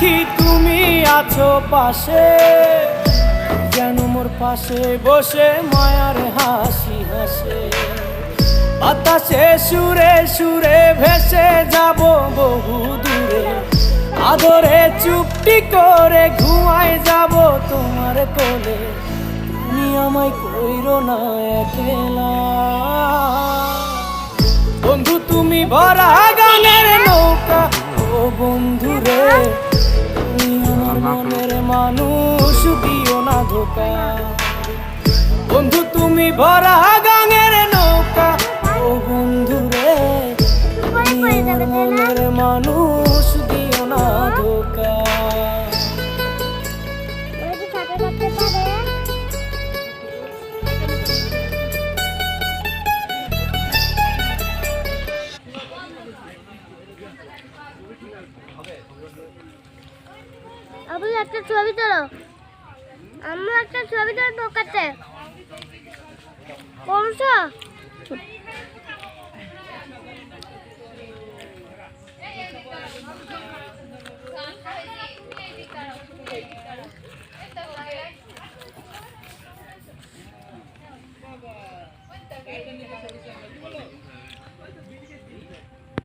দেখি তুমি আছো পাশে, যেন মোর পাশে বসে মায়ার হাসি হাসে। বাতাসে সুরে সুরে ভেসে যাব বহু দূরে, আদরে চুপটি করে ঘুমায় যাব তোমার কোলে। তুমি আমায় কইরো না একলা বন্ধু, তুমি ভরা গানের নৌকা। ও বন্ধু রে, তুমি আমার মনের মানুষ, দিও না ধোকা। বন্ধু তুমি ভরা গানের নৌকা। ও বন্ধু রে, তুমি আমার মনের মানুষ, দিও না ধোকা। আপনি একটা ছবি তোলো, আমরা একটা ছবি তোলো ঢোকাতে কোনটা।